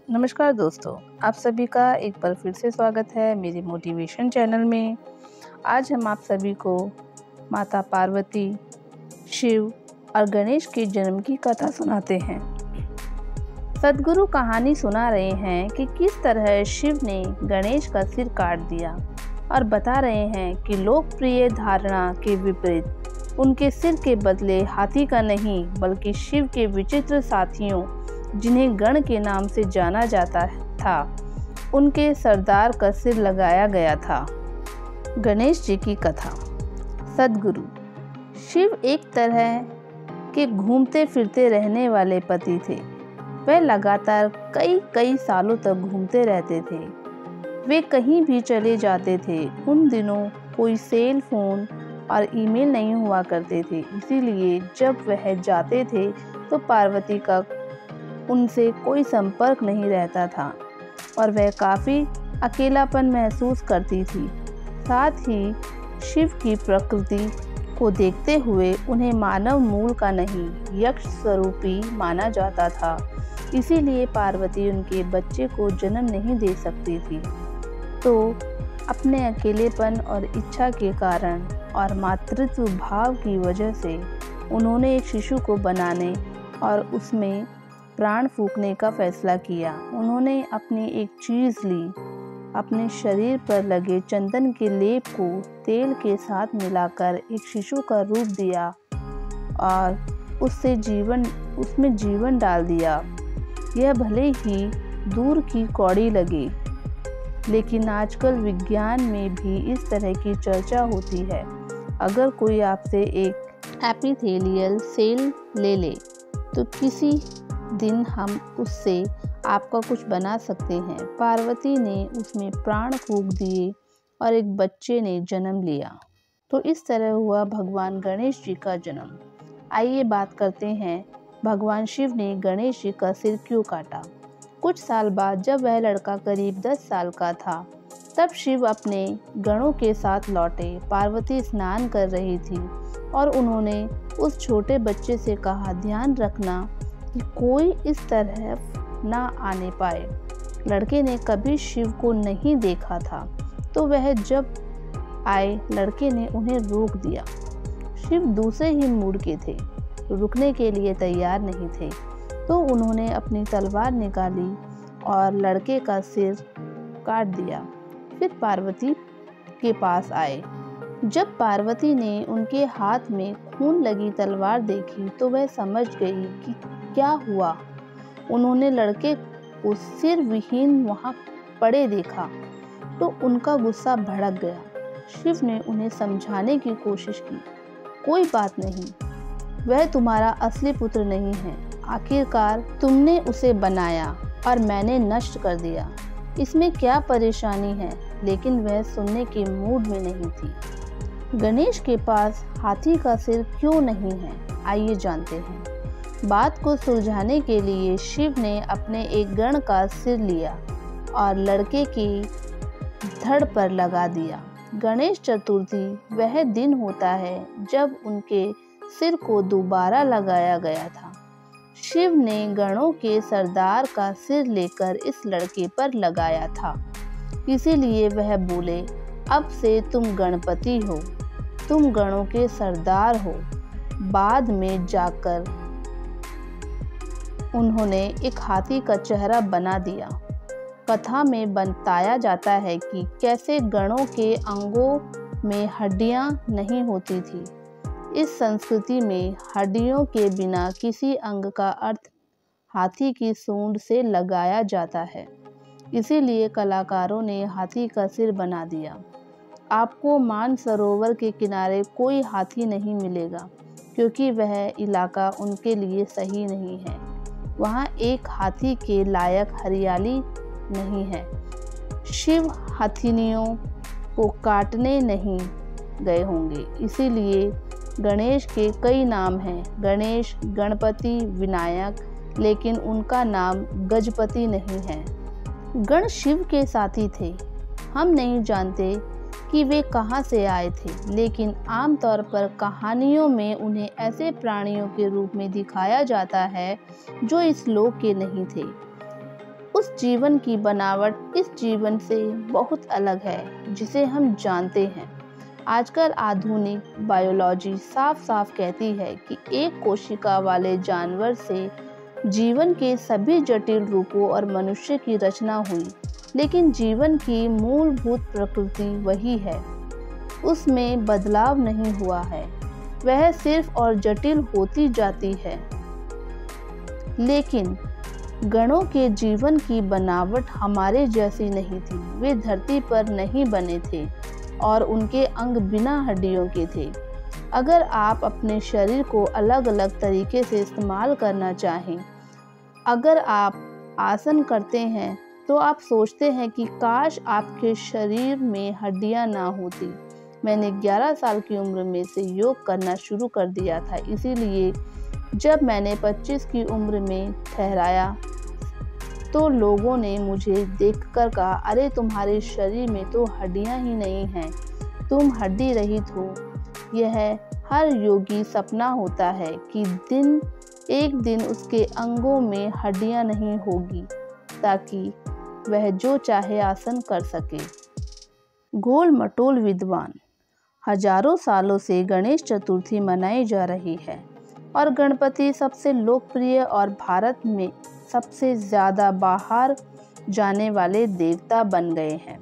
नमस्कार दोस्तों, आप सभी का एक बार फिर से स्वागत है मेरे मोटिवेशन चैनल में। आज हम आप सभी को माता पार्वती, शिव और गणेश के जन्म की कथा सुनाते हैं। सद्गुरु कहानी सुना रहे हैं कि किस तरह शिव ने गणेश का सिर काट दिया और बता रहे हैं कि लोकप्रिय धारणा के विपरीत उनके सिर के बदले हाथी का नहीं बल्कि शिव के विचित्र साथियों, जिन्हें गण के नाम से जाना जाता था, उनके सरदार का सिर लगाया गया था। गणेश जी की कथा। सद्गुरु शिव एक तरह के घूमते फिरते रहने वाले पति थे। वह लगातार कई सालों तक घूमते रहते थे। वे कहीं भी चले जाते थे। उन दिनों कोई सेल फोन और ईमेल नहीं हुआ करते थे, इसीलिए जब वह जाते थे तो पार्वती का उनसे कोई संपर्क नहीं रहता था और वह काफ़ी अकेलापन महसूस करती थी। साथ ही शिव की प्रकृति को देखते हुए उन्हें मानव मूल का नहीं, यक्ष स्वरूपी माना जाता था। इसीलिए पार्वती उनके बच्चे को जन्म नहीं दे सकती थी। तो अपने अकेलेपन और इच्छा के कारण और मातृत्व भाव की वजह से उन्होंने एक शिशु को बनाने और उसमें प्राण फूंकने का फैसला किया। उन्होंने अपनी एक चीज़ ली, अपने शरीर पर लगे चंदन के लेप को तेल के साथ मिलाकर एक शिशु का रूप दिया और उसमें जीवन डाल दिया। यह भले ही दूर की कौड़ी लगे, लेकिन आजकल विज्ञान में भी इस तरह की चर्चा होती है। अगर कोई आपसे एक एपिथेलियल सेल ले ले तो किसी दिन हम उससे आपका कुछ बना सकते हैं। पार्वती ने उसमें प्राण फूंक दिए और एक बच्चे ने जन्म लिया। तो इस तरह हुआ भगवान गणेश जी का जन्म। आइए बात करते हैं भगवान शिव ने गणेश जी का सिर क्यों काटा। कुछ साल बाद जब वह लड़का करीब 10 साल का था, तब शिव अपने गणों के साथ लौटे। पार्वती स्नान कर रही थी और उन्होंने उस छोटे बच्चे से कहा, ध्यान रखना कि कोई इस तरह ना आने पाए। लड़के ने कभी शिव को नहीं देखा था, तो वह जब आए लड़के ने उन्हें रोक दिया। शिव दूसरे ही मूड के थे, रुकने के लिए तैयार नहीं थे, तो उन्होंने अपनी तलवार निकाली और लड़के का सिर काट दिया। फिर पार्वती के पास आए। जब पार्वती ने उनके हाथ में खून लगी तलवार देखी तो वह समझ गई कि क्या हुआ। उन्होंने लड़के को सिर विहीन वहां पड़े देखा तो उनका गुस्सा भड़क गया। शिव ने उन्हें समझाने की कोशिश की, कोई बात नहीं, वह तुम्हारा असली पुत्र नहीं है। आखिरकार तुमने उसे बनाया और मैंने नष्ट कर दिया, इसमें क्या परेशानी है। लेकिन वह सुनने के मूड में नहीं थी। गणेश के पास हाथी का सिर क्यों नहीं है, आइए जानते हैं। बात को सुलझाने के लिए शिव ने अपने एक गण का सिर लिया और लड़के की धड़ पर लगा दिया। गणेश चतुर्थी वह दिन होता है जब उनके सिर को दोबारा लगाया गया था। शिव ने गणों के सरदार का सिर लेकर इस लड़के पर लगाया था। इसीलिए वह बोले, अब से तुम गणपति हो, तुम गणों के सरदार हो। बाद में जाकर उन्होंने एक हाथी का चेहरा बना दिया। कथा में बताया जाता है कि कैसे गणों के अंगों में हड्डियां नहीं होती थी। इस संस्कृति में हड्डियों के बिना किसी अंग का अर्थ हाथी की सूंड से लगाया जाता है। इसीलिए कलाकारों ने हाथी का सिर बना दिया। आपको मानसरोवर के किनारे कोई हाथी नहीं मिलेगा, क्योंकि वह इलाका उनके लिए सही नहीं है। वहाँ एक हाथी के लायक हरियाली नहीं है। शिव हथिनियों को काटने नहीं गए होंगे, इसीलिए गणेश के कई नाम हैं, गणेश, गणपति, विनायक, लेकिन उनका नाम गजपति नहीं है। गण शिव के साथी थे। हम नहीं जानते कि वे कहाँ से आए थे, लेकिन आमतौर पर कहानियों में उन्हें ऐसे प्राणियों के रूप में दिखाया जाता है जो इस लोक के नहीं थे। उस जीवन की बनावट इस जीवन से बहुत अलग है जिसे हम जानते हैं। आजकल आधुनिक बायोलॉजी साफ साफ कहती है कि एक कोशिका वाले जानवर से जीवन के सभी जटिल रूपों और मनुष्य की रचना हुई, लेकिन जीवन की मूलभूत प्रकृति वही है, उसमें बदलाव नहीं हुआ है, वह सिर्फ और जटिल होती जाती है। लेकिन गणों के जीवन की बनावट हमारे जैसी नहीं थी। वे धरती पर नहीं बने थे और उनके अंग बिना हड्डियों के थे। अगर आप अपने शरीर को अलग अलग तरीके से इस्तेमाल करना चाहें, अगर आप आसन करते हैं तो आप सोचते हैं कि काश आपके शरीर में हड्डियां ना होती। मैंने 11 साल की उम्र में से योग करना शुरू कर दिया था, इसीलिए जब मैंने 25 की उम्र में ठहराया तो लोगों ने मुझे देखकर कहा, अरे तुम्हारे शरीर में तो हड्डियां ही नहीं हैं, तुम हड्डी रहित हो। यह हर योगी सपना होता है कि एक दिन उसके अंगों में हड्डियां नहीं होगी ताकि वह जो चाहे आसन कर सके। गोल मटोल विद्वान। हजारों सालों से गणेश चतुर्थी मनाई जा रही है और गणपति सबसे लोकप्रिय और भारत में सबसे ज़्यादा बाहर जाने वाले देवता बन गए हैं।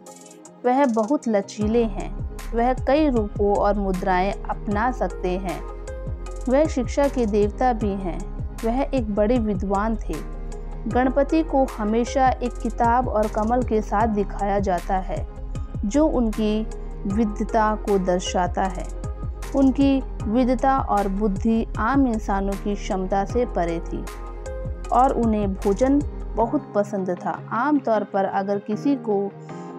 वह बहुत लचीले हैं, वह कई रूपों और मुद्राएं अपना सकते हैं। वह शिक्षा के देवता भी हैं। वह एक बड़े विद्वान थे। गणपति को हमेशा एक किताब और कमल के साथ दिखाया जाता है जो उनकी विद्वता को दर्शाता है। उनकी विद्वता और बुद्धि आम इंसानों की क्षमता से परे थी और उन्हें भोजन बहुत पसंद था। आमतौर पर अगर किसी को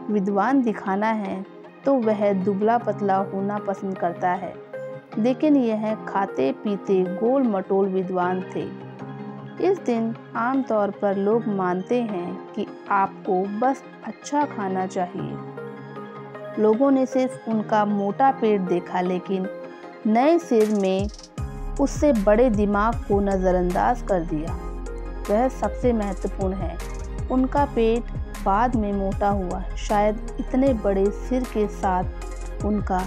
विद्वान दिखाना है तो वह दुबला पतला होना पसंद करता है, लेकिन यह खाते पीते गोल मटोल विद्वान थे। इस दिन आमतौर पर लोग मानते हैं कि आपको बस अच्छा खाना चाहिए। लोगों ने सिर्फ उनका मोटा पेट देखा, लेकिन नए सिर में उससे बड़े दिमाग को नज़रअंदाज कर दिया। वह सबसे महत्वपूर्ण है। उनका पेट बाद में मोटा हुआ, शायद इतने बड़े सिर के साथ उनका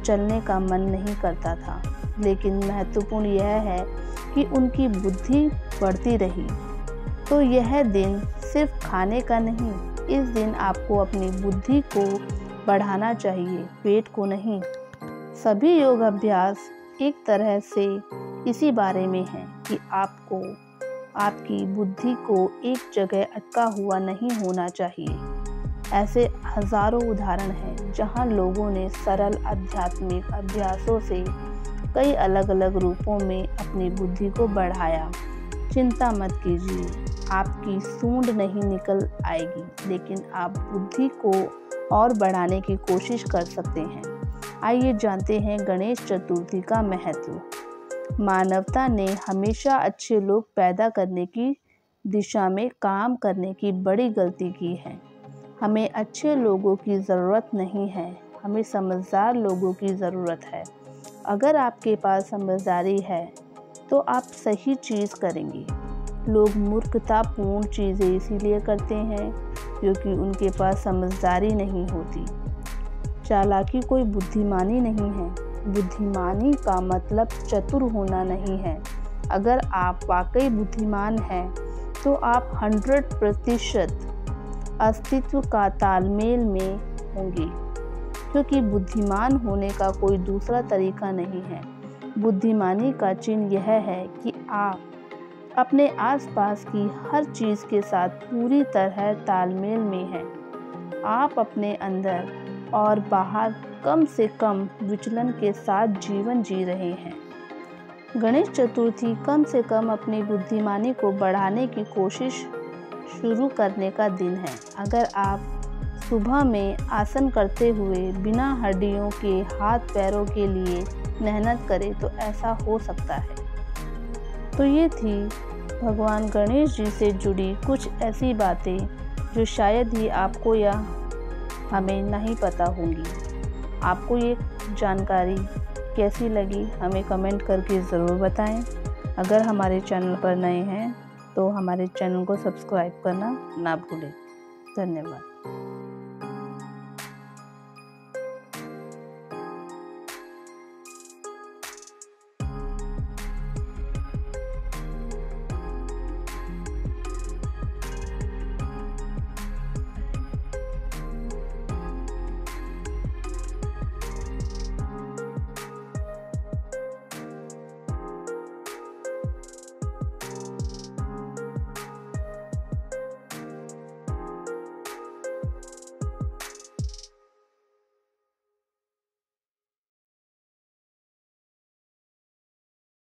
चलने का मन नहीं करता था। लेकिन महत्वपूर्ण यह है कि उनकी बुद्धि बढ़ती रही। तो यह दिन सिर्फ खाने का नहीं, इस दिन आपको अपनी बुद्धि को बढ़ाना चाहिए, पेट को नहीं। सभी योग अभ्यास एक तरह से इसी बारे में है कि आपको आपकी बुद्धि को एक जगह अटका हुआ नहीं होना चाहिए। ऐसे हजारों उदाहरण हैं जहां लोगों ने सरल आध्यात्मिक अभ्यासों से कई अलग अलग रूपों में अपनी बुद्धि को बढ़ाया। चिंता मत कीजिए, आपकी सूंड नहीं निकल आएगी, लेकिन आप बुद्धि को और बढ़ाने की कोशिश कर सकते हैं। आइए जानते हैं गणेश चतुर्थी का महत्व। मानवता ने हमेशा अच्छे लोग पैदा करने की दिशा में काम करने की बड़ी गलती की है। हमें अच्छे लोगों की ज़रूरत नहीं है, हमें समझदार लोगों की ज़रूरत है। अगर आपके पास समझदारी है तो आप सही चीज़ करेंगे। लोग मूर्खतापूर्ण चीज़ें इसीलिए करते हैं क्योंकि उनके पास समझदारी नहीं होती। चालाकी कोई बुद्धिमानी नहीं है। बुद्धिमानी का मतलब चतुर होना नहीं है। अगर आप वाकई बुद्धिमान हैं तो आप 100% अस्तित्व का तालमेल में होंगे, क्योंकि बुद्धिमान होने का कोई दूसरा तरीका नहीं है। बुद्धिमानी का चिन्ह यह है कि आप अपने आसपास की हर चीज़ के साथ पूरी तरह तालमेल में हैं। आप अपने अंदर और बाहर कम से कम विचलन के साथ जीवन जी रहे हैं। गणेश चतुर्थी कम से कम अपनी बुद्धिमानी को बढ़ाने की कोशिश शुरू करने का दिन है। अगर आप सुबह में आसन करते हुए बिना हड्डियों के हाथ पैरों के लिए मेहनत करें तो ऐसा हो सकता है। तो ये थी भगवान गणेश जी से जुड़ी कुछ ऐसी बातें जो शायद ही आपको या हमें नहीं पता होंगी। आपको ये जानकारी कैसी लगी हमें कमेंट करके ज़रूर बताएं। अगर हमारे चैनल पर नए हैं तो हमारे चैनल को सब्सक्राइब करना ना भूलें। धन्यवाद।